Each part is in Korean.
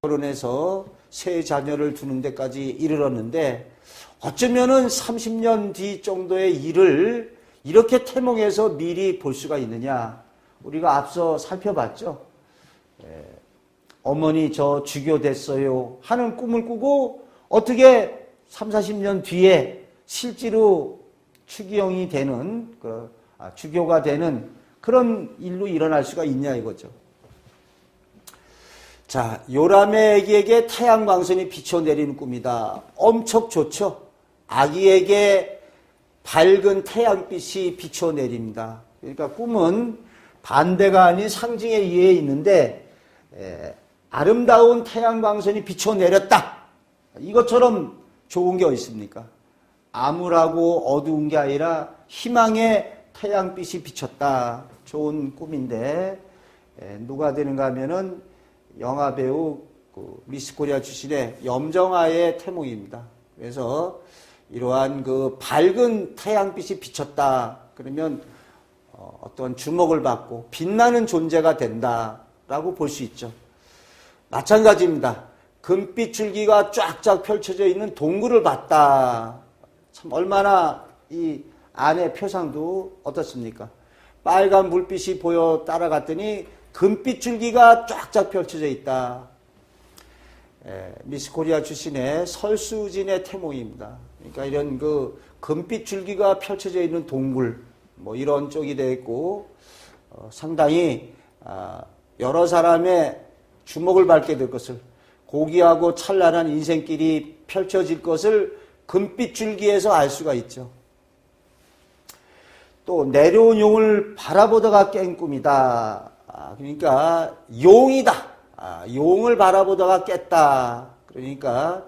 결혼해서 세 자녀를 두는 데까지 이르렀는데 어쩌면은 30년 뒤 정도의 일을 이렇게 태몽해서 미리 볼 수가 있느냐. 우리가 앞서 살펴봤죠. 어머니 저 주교됐어요 하는 꿈을 꾸고 어떻게 30, 40년 뒤에 실제로 추기경이 되는 주교가 되는 그런 일로 일어날 수가 있냐 이거죠. 자, 요람의 아기에게 태양광선이 비춰내리는 꿈이다. 엄청 좋죠. 아기에게 밝은 태양빛이 비춰내립니다. 그러니까 꿈은 반대가 아닌 상징에 의해 있는데 아름다운 태양광선이 비춰내렸다. 이것처럼 좋은 게 어디 있습니까? 암울하고 어두운 게 아니라 희망의 태양빛이 비쳤다. 좋은 꿈인데 누가 되는가 하면은 영화배우 미스코리아 출신의 염정아의 태몽입니다. 그래서 이러한 그 밝은 태양빛이 비쳤다. 그러면 어떤 주목을 받고 빛나는 존재가 된다라고 볼 수 있죠. 마찬가지입니다. 금빛 줄기가 쫙쫙 펼쳐져 있는 동굴을 봤다. 참 얼마나 이 안의 표상도 어떻습니까? 빨간 불빛이 보여 따라갔더니 금빛 줄기가 쫙쫙 펼쳐져 있다. 미스코리아 출신의 설수진의 태몽입니다. 그러니까 이런 그 금빛 줄기가 펼쳐져 있는 동굴, 뭐 이런 쪽이 되어 있고, 상당히 여러 사람의 주목을 받게 될 것을, 고귀하고 찬란한 인생길이 펼쳐질 것을 금빛 줄기에서 알 수가 있죠. 또 내려온 용을 바라보다가 깬 꿈이다. 그러니까 용이다. 용을 바라보다가 깼다. 그러니까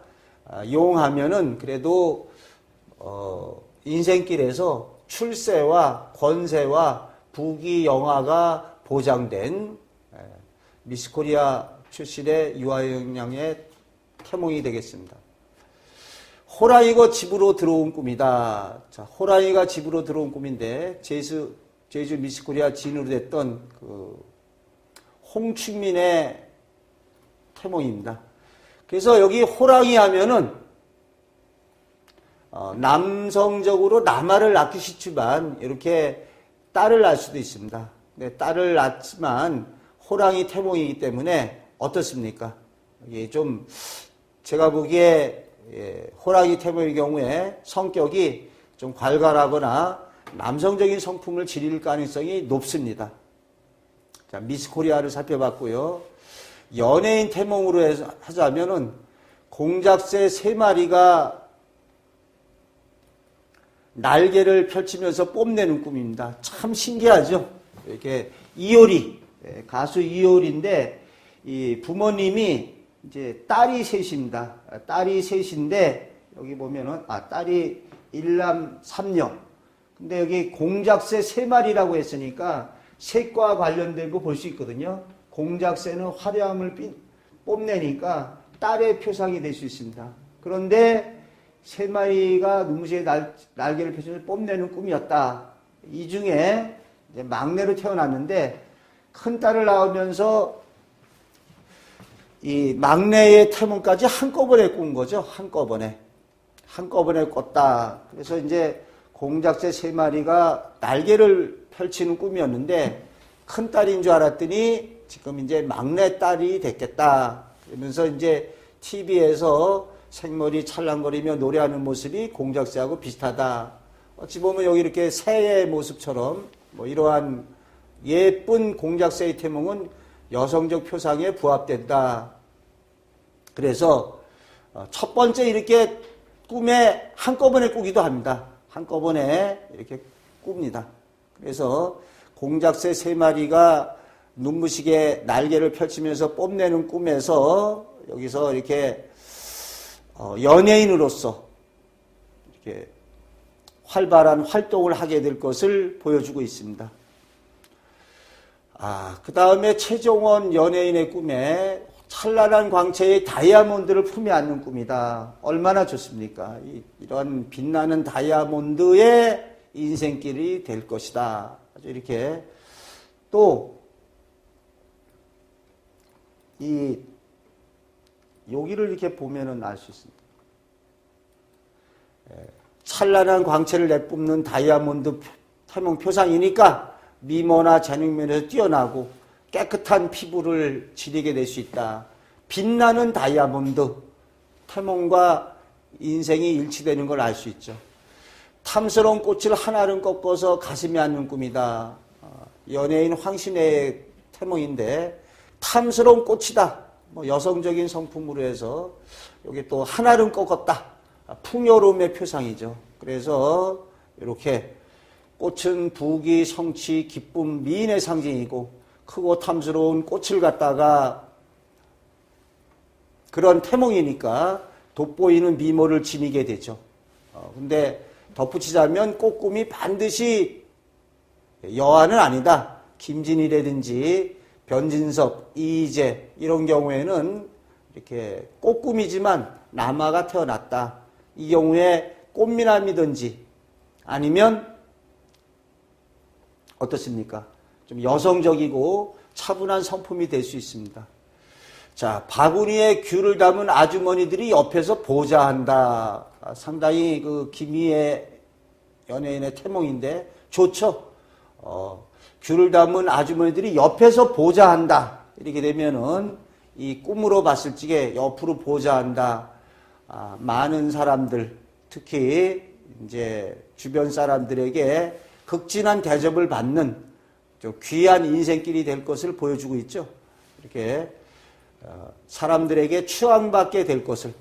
용하면은 그래도 인생길에서 출세와 권세와 부귀영화가 보장된 미스코리아 출신의 유아영양의 태몽이 되겠습니다. 호랑이가 집으로 들어온 꿈이다. 자, 호랑이가 집으로 들어온 꿈인데 제주 미스코리아 진으로 됐던 홍춘민의 태몽입니다. 그래서 여기 호랑이 하면은 남성적으로 남아를 낳기 쉽지만 이렇게 딸을 낳을 수도 있습니다. 네, 딸을 낳지만 호랑이 태몽이기 때문에 어떻습니까? 이게 좀 제가 보기에 호랑이 태몽의 경우에 성격이 좀 괄괄하거나 남성적인 성품을 지닐 가능성이 높습니다. 자, 미스코리아를 살펴봤고요. 연예인 태몽으로 하자면은 공작새 3마리가 날개를 펼치면서 뽐내는 꿈입니다. 참 신기하죠? 이렇게 이효리, 가수 이효리인데 이 부모님이 이제 딸이 셋입니다. 딸이 셋인데 여기 보면은 딸이 1남 3녀. 근데 여기 공작새 3마리라고 했으니까 색과 관련된 거 볼 수 있거든요. 공작새는 화려함을 뽐내니까 딸의 표상이 될 수 있습니다. 그런데 3마리가 눈부시게 날개를 펼쳐서 뽐내는 꿈이었다. 이 중에 이제 막내로 태어났는데 큰 딸을 낳으면서 이 막내의 태몽까지 한꺼번에 꾼 거죠. 한꺼번에 꿨다. 그래서 이제 공작새 3마리가 날개를 펼치는 꿈이었는데 큰 딸인 줄 알았더니 지금 이제 막내 딸이 됐겠다. 그러면서 이제 TV에서 생머리 찰랑거리며 노래하는 모습이 공작새하고 비슷하다. 어찌 보면 여기 이렇게 새의 모습처럼 뭐 이러한 예쁜 공작새의 태몽은 여성적 표상에 부합된다. 그래서 첫 번째 이렇게 꿈에 한꺼번에 꾸기도 합니다. 한꺼번에 이렇게 꿉니다. 그래서 공작새 3마리가 눈부시게 날개를 펼치면서 뽐내는 꿈에서 여기서 이렇게 연예인으로서 이렇게 활발한 활동을 하게 될 것을 보여주고 있습니다. 그 다음에 최종원 연예인의 꿈에 찬란한 광채의 다이아몬드를 품에 안는 꿈이다. 얼마나 좋습니까? 이런 빛나는 다이아몬드의 인생길이 될 것이다. 아주 이렇게 또 이 여기를 이렇게 보면은 알 수 있습니다. 찬란한 광채를 내뿜는 다이아몬드 태몽 표상이니까 미모나 재능면에서 뛰어나고 깨끗한 피부를 지니게 될 수 있다. 빛나는 다이아몬드 태몽과 인생이 일치되는 걸 알 수 있죠. 탐스러운 꽃을 한알은 꺾어서 가슴에 안는 꿈이다. 연예인 황신혜의 태몽인데 탐스러운 꽃이다. 뭐 여성적인 성품으로 해서 여기 또 한알은 꺾었다. 풍요로움의 표상이죠. 그래서 이렇게 꽃은 부귀, 성취, 기쁨, 미인의 상징이고 크고 탐스러운 꽃을 갖다가 그런 태몽이니까 돋보이는 미모를 지니게 되죠. 근데 덧붙이자면 꽃꿈이 반드시 여아는 아니다. 김진이라든지 변진섭, 이희재 이런 경우에는 이렇게 꽃꿈이지만 남아가 태어났다. 이 경우에 꽃미남이든지 아니면 어떻습니까? 좀 여성적이고 차분한 성품이 될 수 있습니다. 자, 바구니에 귤을 담은 아주머니들이 옆에서 보좌한다. 상당히 그 김희애 연예인의 태몽인데 좋죠. 귤을 담은 아주머니들이 옆에서 보좌한다. 이렇게 되면은 이 꿈으로 봤을 적에 옆으로 보좌한다. 많은 사람들, 특히 이제 주변 사람들에게 극진한 대접을 받는 좀 귀한 인생길이 될 것을 보여주고 있죠. 이렇게 사람들에게 추앙받게 될 것을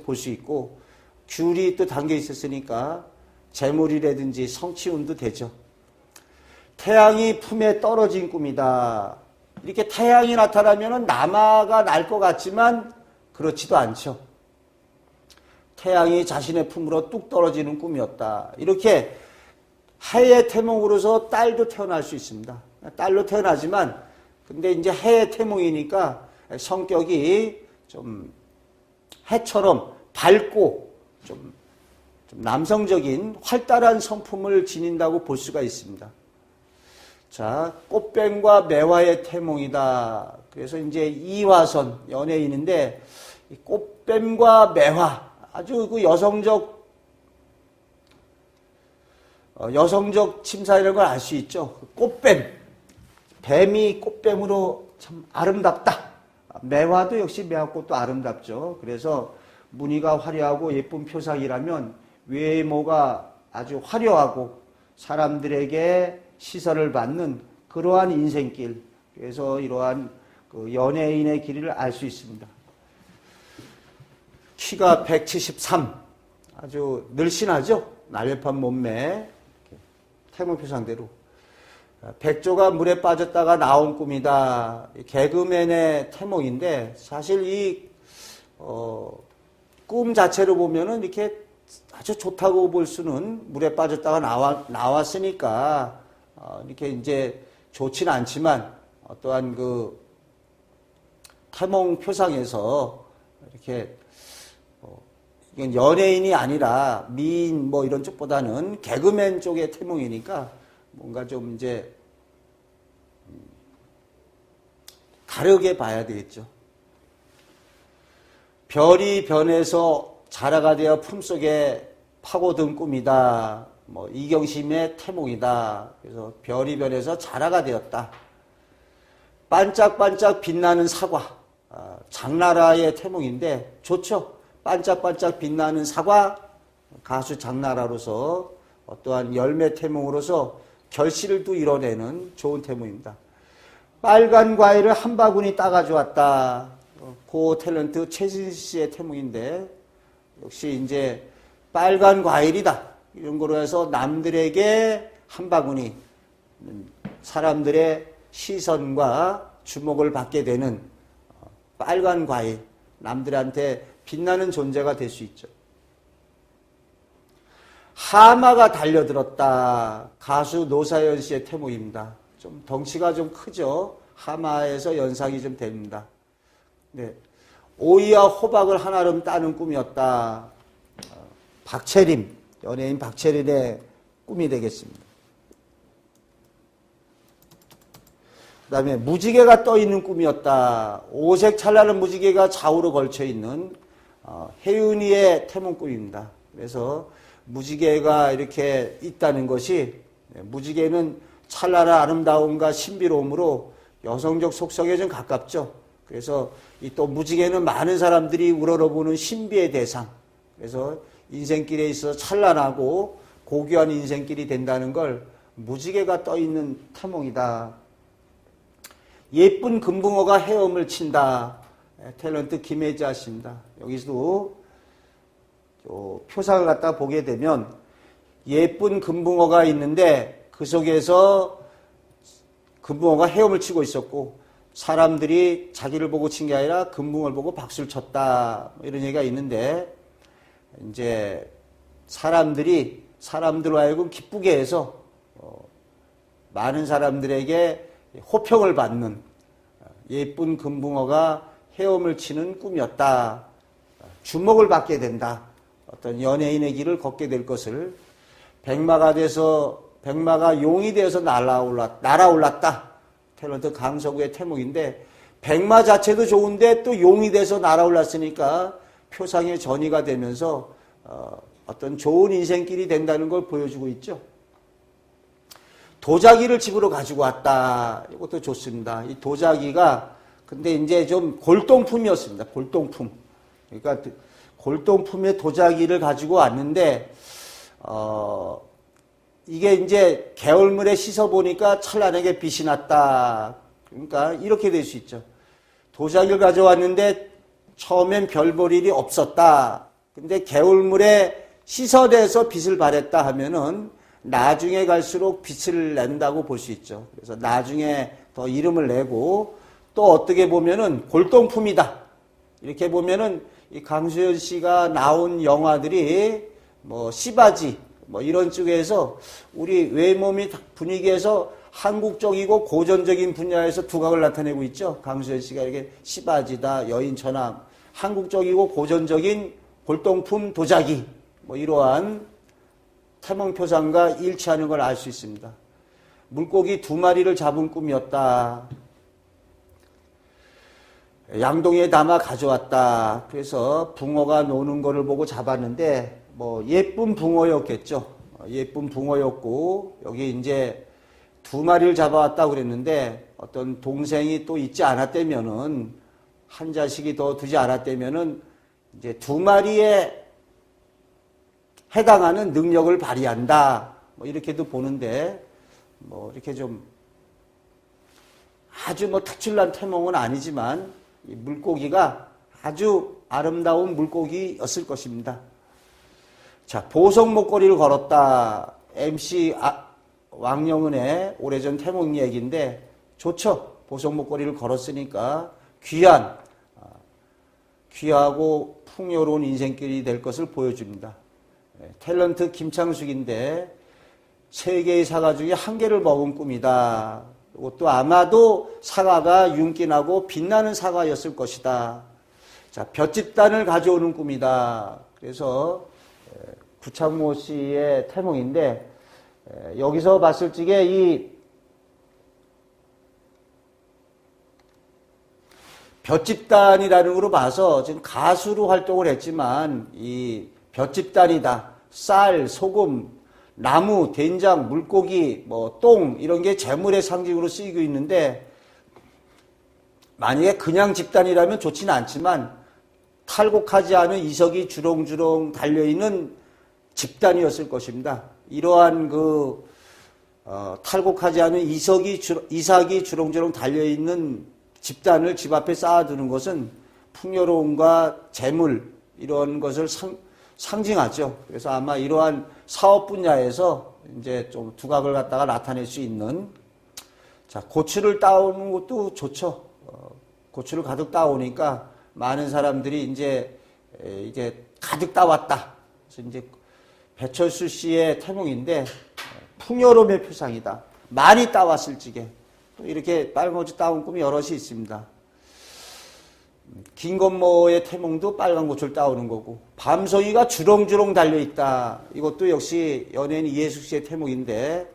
볼 수 있고, 귤이 또 담겨 있었으니까 재물이라든지 성취운도 되죠. 태양이 품에 떨어진 꿈이다. 이렇게 태양이 나타나면 남아가 날 것 같지만 그렇지도 않죠. 태양이 자신의 품으로 뚝 떨어지는 꿈이었다. 이렇게 해의 태몽으로서 딸도 태어날 수 있습니다. 딸로 태어나지만 근데 이제 해의 태몽이니까 성격이 좀 해처럼 밝고 좀 남성적인 활달한 성품을 지닌다고 볼 수가 있습니다. 자, 꽃뱀과 매화의 태몽이다. 그래서 이제 이화선 연예인인데 꽃뱀과 매화 아주 그 여성적 침사이라는 걸 알 수 있죠. 꽃뱀, 뱀이 꽃뱀으로 참 아름답다. 매화도 역시 매화꽃도 아름답죠. 그래서 무늬가 화려하고 예쁜 표상이라면 외모가 아주 화려하고 사람들에게 시선을 받는 그러한 인생길. 그래서 이러한 그 연예인의 길이를 알 수 있습니다. 키가 173, 아주 늘씬하죠. 날렵한 몸매, 태몽 표상대로. 백조가 물에 빠졌다가 나온 꿈이다. 개그맨의 태몽인데 사실 이 꿈 자체로 보면은 이렇게 아주 좋다고 볼 수는 물에 빠졌다가 나왔으니까 이렇게 이제 좋지는 않지만 어떠한 그 태몽 표상에서 이렇게 이건 연예인이 아니라 미인 뭐 이런 쪽보다는 개그맨 쪽의 태몽이니까 뭔가 좀 이제 다르게 봐야 되겠죠. 별이 변해서 자라가 되어 품속에 파고든 꿈이다. 뭐 이경심의 태몽이다. 그래서 별이 변해서 자라가 되었다. 반짝반짝 빛나는 사과. 장나라의 태몽인데 좋죠. 반짝반짝 빛나는 사과. 가수 장나라로서 어떠한 열매 태몽으로서 결실도 이뤄내는 좋은 태몽입니다. 빨간 과일을 한 바구니 따가져 왔다. 고 탤런트 최진 씨의 태몽인데 역시 이제 빨간 과일이다. 이런 거로 해서 남들에게 한 바구니 사람들의 시선과 주목을 받게 되는 빨간 과일, 남들한테 빛나는 존재가 될 수 있죠. 하마가 달려들었다. 가수 노사연 씨의 태몽입니다. 좀 덩치가 좀 크죠. 하마에서 연상이 좀 됩니다. 네. 오이와 호박을 한아름 따는 꿈이었다. 박채림, 연예인 박채림의 꿈이 되겠습니다. 그다음에 무지개가 떠 있는 꿈이었다. 오색 찬란한 무지개가 좌우로 걸쳐 있는 혜윤이의 태몽꿈입니다. 그래서 무지개가 이렇게 있다는 것이, 무지개는 찬란한 아름다움과 신비로움으로 여성적 속성에 좀 가깝죠. 그래서 이 또 무지개는 많은 사람들이 우러러보는 신비의 대상. 그래서 인생길에 있어서 찬란하고 고귀한 인생길이 된다는 걸 무지개가 떠 있는 태몽이다. 예쁜 금붕어가 헤엄을 친다. 탤런트 김혜자 씨입니다. 여기서도 표상을 갖다 보게 되면 예쁜 금붕어가 있는데 그 속에서 금붕어가 헤엄을 치고 있었고, 사람들이 자기를 보고 친 게 아니라 금붕어를 보고 박수를 쳤다, 이런 얘기가 있는데, 이제 사람들로 하여금 기쁘게 해서 많은 사람들에게 호평을 받는 예쁜 금붕어가 헤엄을 치는 꿈이었다. 주목을 받게 된다. 어떤 연예인의 길을 걷게 될 것을, 백마가 용이 되어서 날아올랐다. 탤런트 강서구의 태몽인데, 백마 자체도 좋은데 또 용이 돼서 날아올랐으니까 표상의 전이가 되면서 어떤 좋은 인생길이 된다는 걸 보여주고 있죠. 도자기를 집으로 가지고 왔다. 이것도 좋습니다. 이 도자기가 근데 이제 좀 골동품이었습니다. 골동품. 그러니까 골동품의 도자기를 가지고 왔는데, 이게 이제 개울물에 씻어보니까 찬란하게 빛이 났다. 그러니까 이렇게 될 수 있죠. 도자기를 가져왔는데 처음엔 별 볼 일이 없었다. 근데 개울물에 씻어내서 빛을 발했다 하면은 나중에 갈수록 빛을 낸다고 볼 수 있죠. 그래서 나중에 더 이름을 내고, 또 어떻게 보면은 골동품이다. 이렇게 보면은 이 강수연 씨가 나온 영화들이 뭐 시바지 뭐 이런 쪽에서 우리 외모미 분위기에서 한국적이고 고전적인 분야에서 두각을 나타내고 있죠. 강수연 씨가 이렇게 시바지다, 여인처남, 한국적이고 고전적인 골동품 도자기, 뭐 이러한 태몽표상과 일치하는 걸 알 수 있습니다. 물고기 2마리를 잡은 꿈이었다. 양동이에 담아 가져왔다. 그래서 붕어가 노는 거를 보고 잡았는데, 뭐 예쁜 붕어였겠죠. 예쁜 붕어였고, 여기 이제 2마리를 잡아왔다고 그랬는데, 어떤 동생이 또 있지 않았다면은, 한 자식이 더 두지 않았다면은, 이제 2마리에 해당하는 능력을 발휘한다. 뭐 이렇게도 보는데, 뭐 이렇게 좀 아주 뭐 특출난 태몽은 아니지만, 이 물고기가 아주 아름다운 물고기였을 것입니다. 자, 보석 목걸이를 걸었다. MC 왕영은의 오래전 태몽 얘기인데 좋죠. 보석 목걸이를 걸었으니까 귀하고 풍요로운 인생길이 될 것을 보여줍니다. 탤런트 김창숙인데 3개의 사과 중에 1개를 먹은 꿈이다. 이것도 아마도 사과가 윤기나고 빛나는 사과였을 것이다. 자, 볏집단을 가져오는 꿈이다. 그래서 구창모 씨의 태몽인데, 여기서 봤을 적에 이 볏집단이라는 걸로 봐서 지금 가수로 활동을 했지만 이 볏집단이다. 쌀, 소금, 나무, 된장, 물고기, 뭐 똥 이런 게 재물의 상징으로 쓰이고 있는데, 만약에 그냥 집단이라면 좋지는 않지만 탈곡하지 않은 이석이 주렁주렁 달려있는 집단이었을 것입니다. 이러한 탈곡하지 않은 이삭이 주렁주렁 달려있는 집단을 집 앞에 쌓아두는 것은 풍요로움과 재물, 이런 것을 상징하죠. 그래서 아마 이러한 사업 분야에서 이제 좀 두각을 갖다가 나타낼 수 있는, 자, 고추를 따오는 것도 좋죠. 고추를 가득 따오니까 많은 사람들이 이제 가득 따왔다. 그래서 이제 배철수 씨의 태몽인데 풍요로움의 표상이다. 많이 따왔을 적에 또 이렇게 빨간 고추 따온 꿈이 여럿이 있습니다. 김건모의 태몽도 빨간 고추를 따오는 거고, 밤송이가 주렁주렁 달려있다. 이것도 역시 연예인 이해숙 씨의 태몽인데,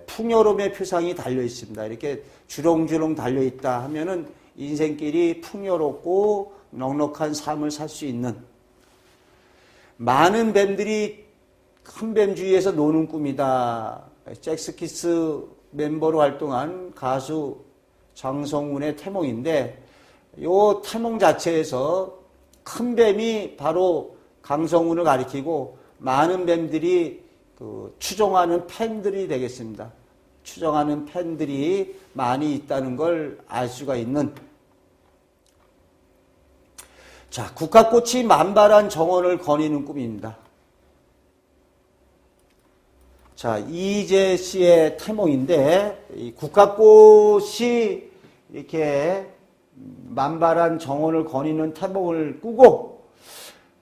풍요로움의 표상이 달려 있습니다. 이렇게 주렁주렁 달려 있다 하면은 인생길이 풍요롭고 넉넉한 삶을 살 수 있는, 많은 뱀들이 큰 뱀 주위에서 노는 꿈이다. 잭스키스 멤버로 활동한 가수 장성훈의 태몽인데, 이 태몽 자체에서 큰 뱀이 바로 강성훈을 가리키고 많은 뱀들이 추종하는 팬들이 되겠습니다. 추종하는 팬들이 많이 있다는 걸 알 수가 있는. 자, 국화꽃이 만발한 정원을 거니는 꿈입니다. 자, 이재 씨의 태몽인데, 이 국화꽃이 이렇게 만발한 정원을 거니는 태몽을 꾸고,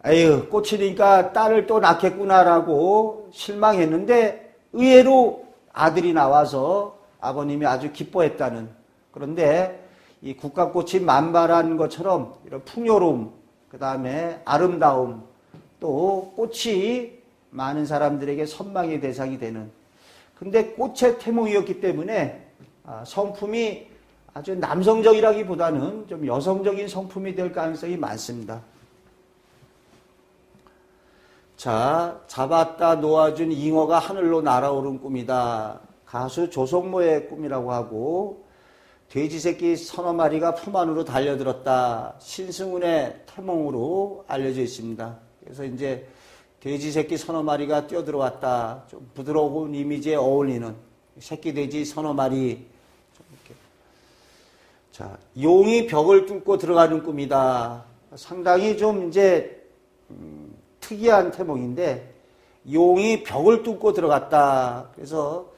에휴, 꽃이니까 딸을 또 낳겠구나라고 실망했는데, 의외로 아들이 나와서 아버님이 아주 기뻐했다는. 그런데 이 국화꽃이 만발한 것처럼 이런 풍요로움, 그 다음에 아름다움, 또 꽃이 많은 사람들에게 선망의 대상이 되는. 근데 꽃의 태몽이었기 때문에 성품이 아주 남성적이라기보다는 좀 여성적인 성품이 될 가능성이 많습니다. 자, 잡았다 놓아준 잉어가 하늘로 날아오른 꿈이다. 가수 조성모의 꿈이라고 하고, 돼지 새끼 서너 마리가 품 안으로 달려들었다. 신승훈의 태몽으로 알려져 있습니다. 그래서 이제 돼지 새끼 서너 마리가 뛰어들어왔다. 좀 부드러운 이미지에 어울리는 새끼 돼지 서너 마리. 좀 이렇게. 자, 용이 벽을 뚫고 들어가는 꿈이다. 상당히 좀 이제 특이한 태몽인데, 용이 벽을 뚫고 들어갔다. 그래서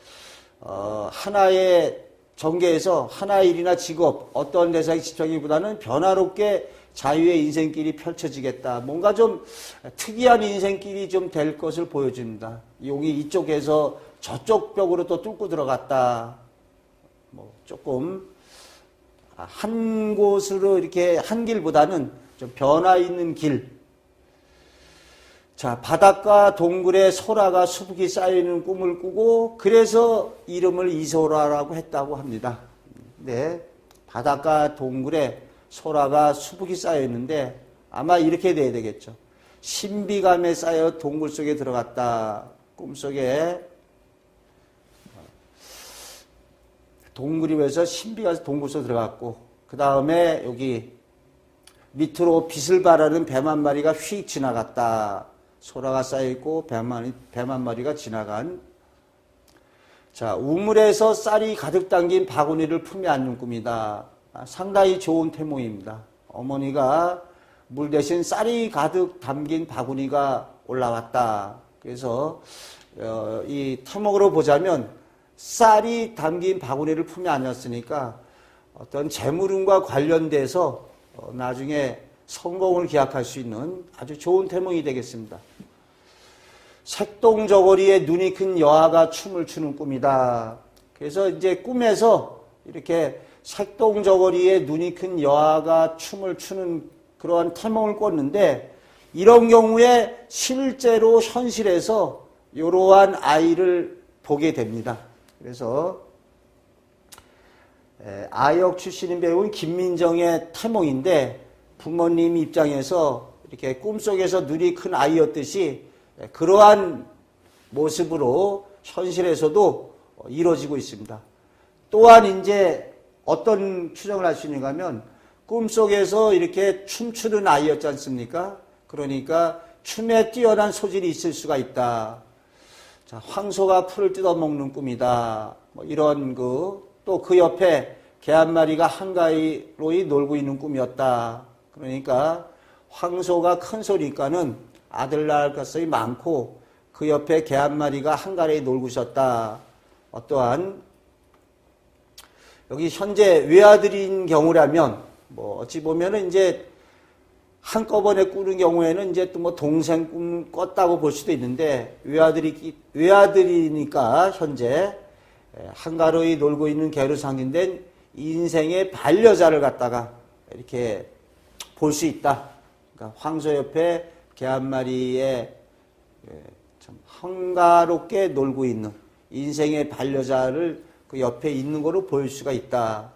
하나의 전개에서 하나의 일이나 직업, 어떤 대상에 집중하기보다는 변화롭게 자유의 인생길이 펼쳐지겠다. 뭔가 좀 특이한 인생길이 좀 될 것을 보여줍니다. 용이 이쪽에서 저쪽 벽으로 또 뚫고 들어갔다. 뭐 조금 한 곳으로 이렇게 한 길보다는 좀 변화 있는 길. 자, 바닷가 동굴에 소라가 수북이 쌓여있는 꿈을 꾸고, 그래서 이름을 이소라라고 했다고 합니다. 네, 바닷가 동굴에 소라가 수북이 쌓여있는데 아마 이렇게 돼야 되겠죠. 신비감에 쌓여 동굴 속에 들어갔다. 꿈속에 동굴이 왜서 신비가 동굴 속에 들어갔고, 그 다음에 여기 밑으로 빛을 발하는 뱀 한 마리가 휙 지나갔다. 소라가 쌓여있고 뱀 한 마리가 지나간. 자, 우물에서 쌀이 가득 담긴 바구니를 품에 안는 꿈이다. 상당히 좋은 태몽입니다. 어머니가 물 대신 쌀이 가득 담긴 바구니가 올라왔다. 그래서 이 태몽으로 보자면 쌀이 담긴 바구니를 품에 안았으니까 어떤 재물운과 관련돼서 나중에 성공을 기약할 수 있는 아주 좋은 태몽이 되겠습니다. 색동저고리에 눈이 큰 여아가 춤을 추는 꿈이다. 그래서 이제 꿈에서 이렇게 색동저고리에 눈이 큰 여아가 춤을 추는 그러한 태몽을 꿨는데, 이런 경우에 실제로 현실에서 이러한 아이를 보게 됩니다. 그래서 아역 출신인 배우인 김민정의 태몽인데, 부모님 입장에서 이렇게 꿈속에서 눈이 큰 아이였듯이 그러한 모습으로 현실에서도 이루어지고 있습니다. 또한 이제 어떤 추정을 할 수 있는가 하면, 꿈속에서 이렇게 춤추는 아이였지 않습니까? 그러니까 춤에 뛰어난 소질이 있을 수가 있다. 자, 황소가 풀을 뜯어먹는 꿈이다. 뭐 이런 또 그 옆에 개 한 마리가 한가위로 놀고 있는 꿈이었다. 그러니까 황소가 큰 소리니까는 아들 낳을 가능성이 많고, 그 옆에 개 한 마리가 한가위에 놀고 있었다. 어떠한 여기 현재 외아들인 경우라면 뭐 어찌 보면은 이제 한꺼번에 꾸는 경우에는 이제 또 뭐 동생 꿈 꿨다고 볼 수도 있는데, 외아들이니까 현재 한가로이 놀고 있는 개로 상징된 인생의 반려자를 갖다가 이렇게 볼 수 있다. 그러니까 황소 옆에 개 한 마리에 참 한가롭게 놀고 있는 인생의 반려자를 그 옆에 있는 거로 보일 수가 있다.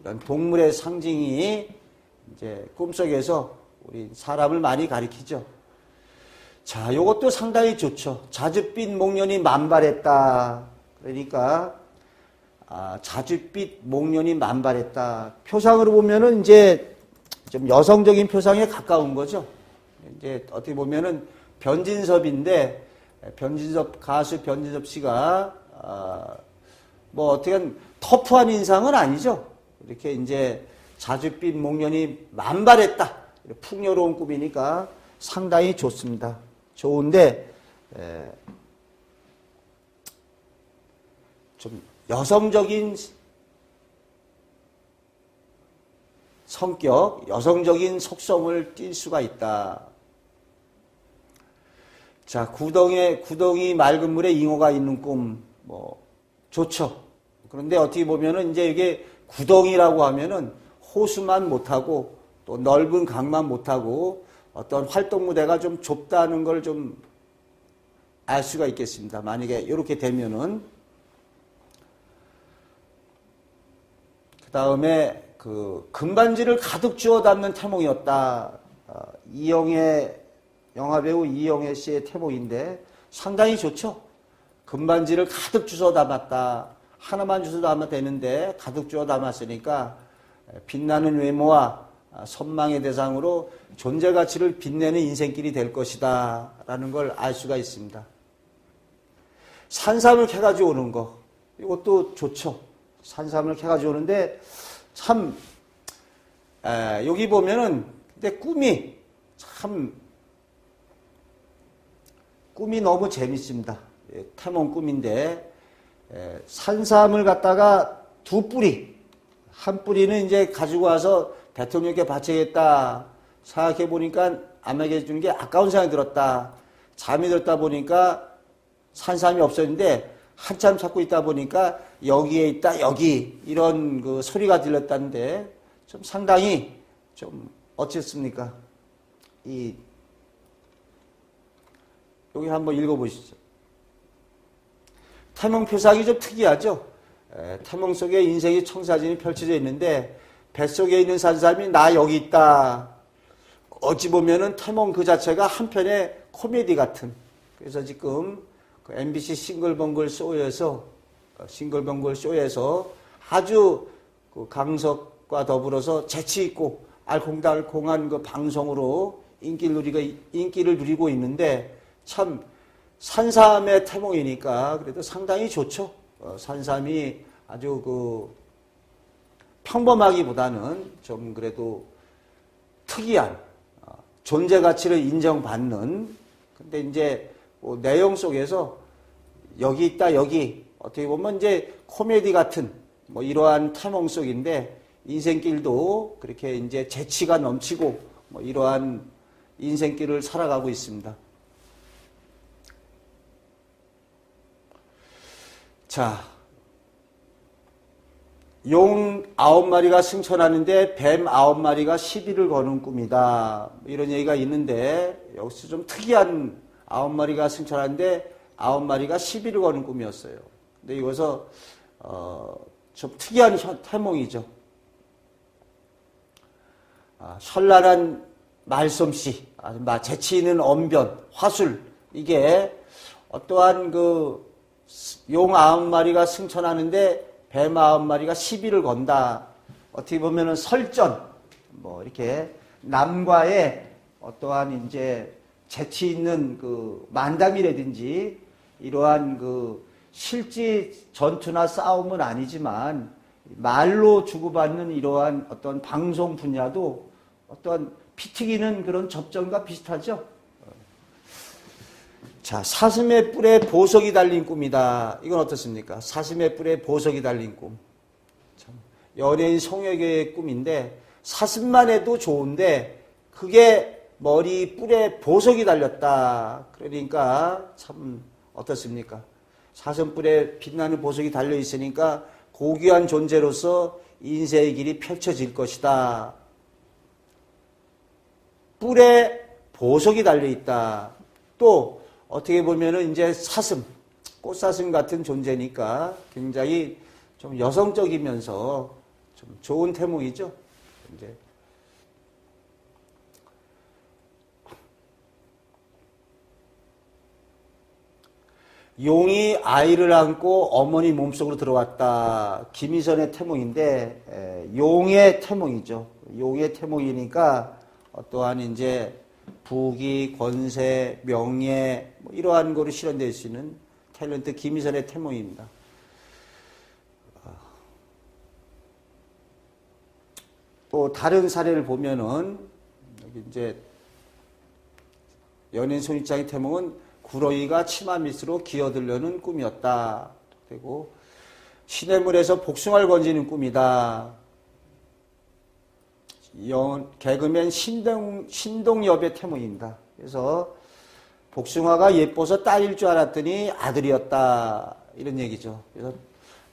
이런 동물의 상징이 이제 꿈속에서 우리 사람을 많이 가리키죠. 자, 요것도 상당히 좋죠. 자줏빛 목련이 만발했다. 그러니까 자줏빛 목련이 만발했다. 표상으로 보면은 이제 좀 여성적인 표상에 가까운 거죠. 이제 어떻게 보면은 변진섭인데, 가수 변진섭 씨가 뭐 어떻게 터프한 인상은 아니죠. 이렇게 이제 자줏빛 목련이 만발했다. 풍요로운 꿈이니까 상당히 좋습니다. 좋은데 좀 여성적인 성격, 여성적인 속성을 띌 수가 있다. 자, 구덩이 맑은 물에 잉어가 있는 꿈, 뭐 좋죠. 그런데 어떻게 보면은 이제 이게 구덩이라고 하면은 호수만 못하고 또 넓은 강만 못하고 어떤 활동 무대가 좀 좁다는 걸 좀 알 수가 있겠습니다. 만약에 이렇게 되면은. 그 다음에 그 금반지를 가득 주워 담는 태몽이었다. 영화배우 이영애 씨의 태몽인데 상당히 좋죠. 금반지를 가득 주워 담았다. 하나만 주워 담아도 되는데 가득 주워 담았으니까 빛나는 외모와 선망의 대상으로 존재 가치를 빛내는 인생길이 될 것이다 라는 걸 알 수가 있습니다. 산삼을 캐가지고 오는 거, 이것도 좋죠. 산삼을 캐가지고 오는데 참 여기 보면은 근데 꿈이 너무 재밌습니다. 태몽 꿈인데 산삼을 갖다가 두 뿌리, 한 뿌리는 이제 가지고 와서 대통령께 바쳐야겠다 생각해 보니까 안 먹여주는 게 아까운 생각이 들었다. 잠이 들었다 보니까 산삼이 없었는데 한참 찾고 있다 보니까 여기에 있다, 여기 이런 그 소리가 들렸다는데 좀 상당히 좀 어쨌습니까? 여기 한번 읽어보시죠. 태몽 표상이 좀 특이하죠. 태몽 속에 인생의 청사진이 펼쳐져 있는데 뱃속에 있는 산삼이 나 여기 있다. 어찌 보면은 태몽 그 자체가 한편의 코미디 같은. 그래서 지금 그 MBC 싱글벙글 쇼에서 아주 그 강석과 더불어서 재치 있고 알콩달콩한 그 방송으로 인기를 누리고 있는데 참 산삼의 태몽이니까 그래도 상당히 좋죠. 산삼이 아주 그 평범하기보다는 좀 그래도 특이한 존재 가치를 인정받는. 근데 이제 뭐 내용 속에서 여기 있다, 여기 어떻게 보면 이제 코미디 같은 뭐 이러한 태몽 속인데 인생길도 그렇게 이제 재치가 넘치고 뭐 이러한 인생길을 살아가고 있습니다. 자, 용 9마리가 승천하는데 뱀 9마리가 시비를 거는 꿈이다. 이런 얘기가 있는데 여기서 좀 특이한 9마리가 승천하는데 9마리가 시비를 거는 꿈이었어요. 근데 이것은 좀 특이한 태몽이죠. 현란한 말솜씨, 재치 있는 언변, 화술, 이게 어떠한 그 용 9마리가 승천하는데 뱀 9마리가 시비를 건다. 어떻게 보면은 설전, 뭐 이렇게 남과의 어떠한 이제 재치 있는 그 만담이라든지 이러한 그 실제 전투나 싸움은 아니지만 말로 주고받는 이러한 어떤 방송 분야도 어떤 피 튀기는 그런 접전과 비슷하죠. 자, 사슴의 뿔에 보석이 달린 꿈이다. 이건 어떻습니까? 사슴의 뿔에 보석이 달린 꿈. 참, 연예인 송혜교의 꿈인데 사슴만 해도 좋은데 그게 머리 뿔에 보석이 달렸다. 그러니까 참 어떻습니까? 사슴 뿔에 빛나는 보석이 달려 있으니까 고귀한 존재로서 인생의 길이 펼쳐질 것이다. 뿔에 보석이 달려 있다. 또 어떻게 보면은 이제 사슴, 꽃사슴 같은 존재니까 굉장히 좀 여성적이면서 좀 좋은 태몽이죠. 이제 용이 아이를 안고 어머니 몸속으로 들어왔다. 김희선의 태몽인데 용의 태몽이죠. 용의 태몽이니까 어떠한 이제 부귀, 권세, 명예 뭐 이러한 거로 실현될 수 있는 탤런트 김희선의 태몽입니다. 또 다른 사례를 보면은 여기 이제 연예인 손익장의 태몽은 구렁이가 치마 밑으로 기어들려는 꿈이었다. 그리고 시냇물에서 복숭아를 건지는 꿈이다. 개그맨 신동엽의 태몽입니다. 그래서 복숭아가 예뻐서 딸일 줄 알았더니 아들이었다. 이런 얘기죠. 그래서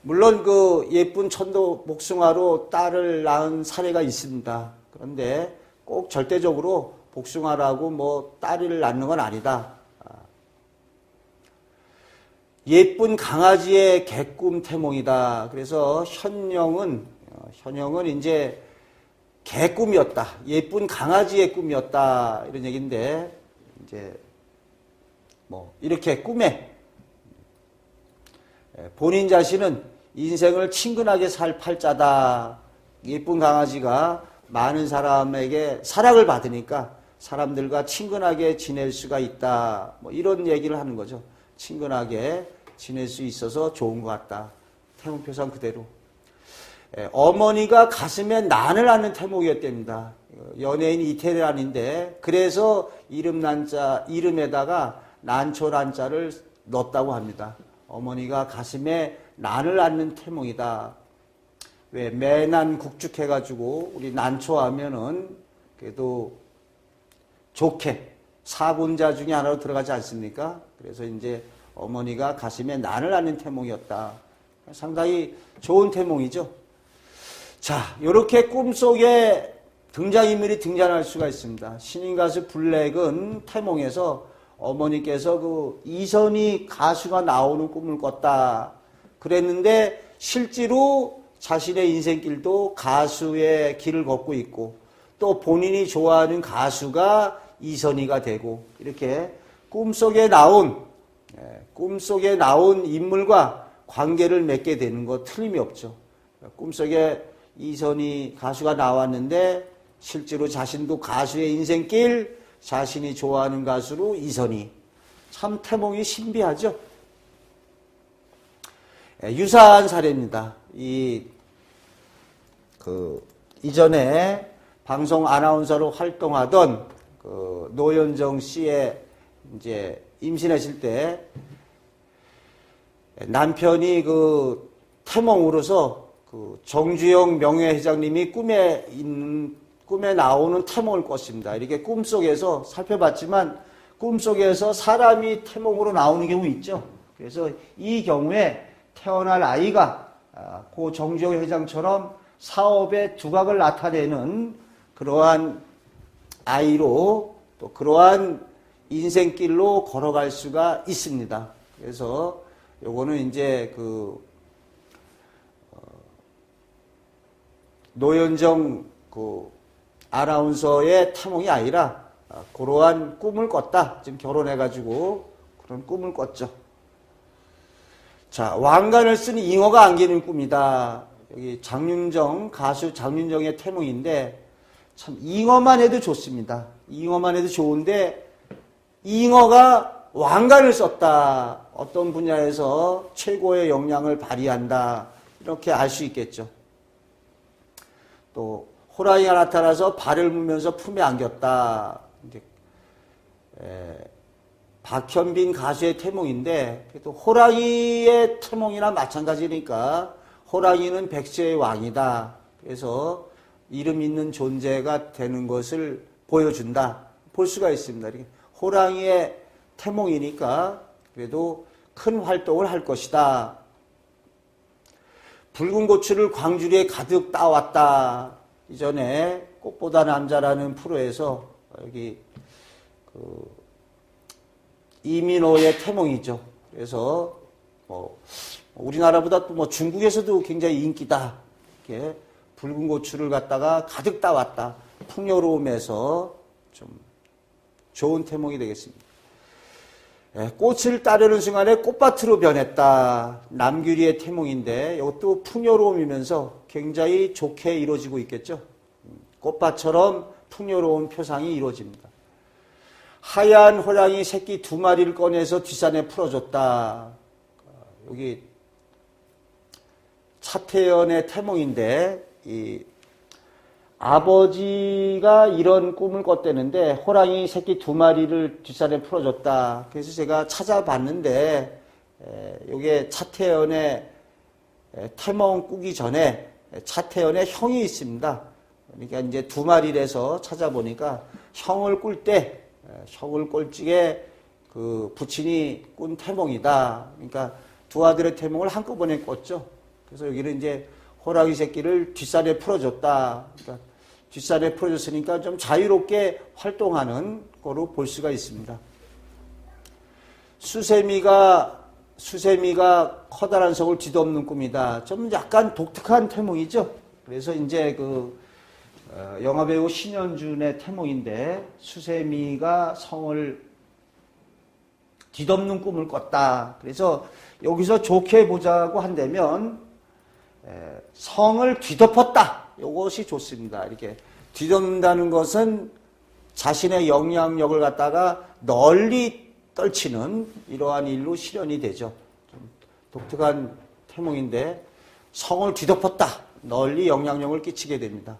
물론 그 예쁜 천도 복숭아로 딸을 낳은 사례가 있습니다. 그런데 꼭 절대적으로 복숭아라고 뭐 딸을 낳는 건 아니다. 예쁜 강아지의 개꿈 태몽이다. 그래서 현영은 이제 개꿈이었다. 예쁜 강아지의 꿈이었다. 이런 얘기인데, 이제, 뭐, 이렇게 꿈에, 본인 자신은 인생을 친근하게 살 팔자다. 예쁜 강아지가 많은 사람에게 사랑을 받으니까 사람들과 친근하게 지낼 수가 있다. 뭐, 이런 얘기를 하는 거죠. 친근하게 지낼 수 있어서 좋은 것 같다. 태몽표상 그대로. 어머니가 가슴에 난을 안는 태몽이었답니다. 연예인 이태란인데 그래서 이름에다가 난초란자를 넣었다고 합니다. 어머니가 가슴에 난을 안는 태몽이다. 왜 매난 국죽해가지고 우리 난초하면은 그래도 좋게 사군자 중에 하나로 들어가지 않습니까? 그래서 이제 어머니가 가슴에 난을 안는 태몽이었다. 상당히 좋은 태몽이죠. 자, 이렇게 꿈속에 등장인물이 등장할 수가 있습니다. 신인 가수 블랙은 태몽에서 어머니께서 그 이선희 가수가 나오는 꿈을 꿨다. 그랬는데 실제로 자신의 인생길도 가수의 길을 걷고 있고 또 본인이 좋아하는 가수가 이선희가 되고 이렇게 꿈속에 나온 인물과 관계를 맺게 되는 거 틀림이 없죠. 꿈속에 이선희 가수가 나왔는데 실제로 자신도 가수의 인생길, 자신이 좋아하는 가수로 이선희. 참 태몽이 신비하죠. 유사한 사례입니다. 이전에 방송 아나운서로 활동하던 노현정 씨의 이제 임신하실 때 남편이 그 태몽으로서 정주영 명예회장님이 꿈에 나오는 태몽을 꿨습니다. 이렇게 꿈속에서 살펴봤지만 꿈속에서 사람이 태몽으로 나오는 경우 있죠. 그래서 이 경우에 태어날 아이가 고 정주영 회장처럼 사업의 두각을 나타내는 그러한 아이로 또 그러한 인생길로 걸어갈 수가 있습니다. 그래서 요거는 이제 노현정 아나운서의 태몽이 아니라 그러한 꿈을 꿨다. 지금 결혼해가지고 그런 꿈을 꿨죠. 자, 왕관을 쓴 잉어가 안기는 꿈이다. 여기 가수 장윤정의 태몽인데 참 잉어만 해도 좋습니다. 잉어만 해도 좋은데 잉어가 왕관을 썼다. 어떤 분야에서 최고의 역량을 발휘한다. 이렇게 알 수 있겠죠. 또 호랑이가 나타나서 발을 물면서 품에 안겼다. 이제 박현빈 가수의 태몽인데 또 호랑이의 태몽이나 마찬가지니까 호랑이는 백세의 왕이다. 그래서 이름 있는 존재가 되는 것을 보여준다. 볼 수가 있습니다. 이렇게 호랑이의 태몽이니까 그래도 큰 활동을 할 것이다. 붉은 고추를 광주리에 가득 따왔다. 이전에 꽃보다 남자라는 프로에서 여기 이민호의 태몽이죠. 그래서 우리나라보다 또 뭐 중국에서도 굉장히 인기다. 이렇게 붉은 고추를 갖다가 가득 따왔다. 풍요로움에서 좀 좋은 태몽이 되겠습니다. 꽃을 따르는 순간에 꽃밭으로 변했다. 남규리의 태몽인데 이것도 풍요로움이면서 굉장히 좋게 이루어지고 있겠죠. 꽃밭처럼 풍요로운 표상이 이루어집니다. 하얀 호랑이 새끼 2마리를 꺼내서 뒷산에 풀어줬다. 여기 차태현의 태몽인데 이 아버지가 이런 꿈을 꿨대는데 호랑이 새끼 2마리를 뒷산에 풀어줬다. 그래서 제가 찾아봤는데 이게 차태현의 태몽 꾸기 전에 차태현의 형이 있습니다. 그러니까 이제 2마리라서 찾아보니까 형을 꿀 때 형을 꼴찌게 그 부친이 꾼 태몽이다. 그러니까 두 아들의 태몽을 한꺼번에 꿨죠. 그래서 여기는 이제 호랑이 새끼를 뒷산에 풀어줬다. 그러니까 뒷산에 풀어줬으니까 좀 자유롭게 활동하는 거로 볼 수가 있습니다. 수세미가 커다란 성을 뒤덮는 꿈이다. 좀 약간 독특한 태몽이죠. 그래서 이제 영화배우 신현준의 태몽인데 수세미가 성을 뒤덮는 꿈을 꿨다. 그래서 여기서 좋게 보자고 한다면 성을 뒤덮었다. 이것이 좋습니다. 이렇게 뒤덮는다는 것은 자신의 영향력을 갖다가 널리 떨치는 이러한 일로 실현이 되죠. 좀 독특한 태몽인데 성을 뒤덮었다. 널리 영향력을 끼치게 됩니다.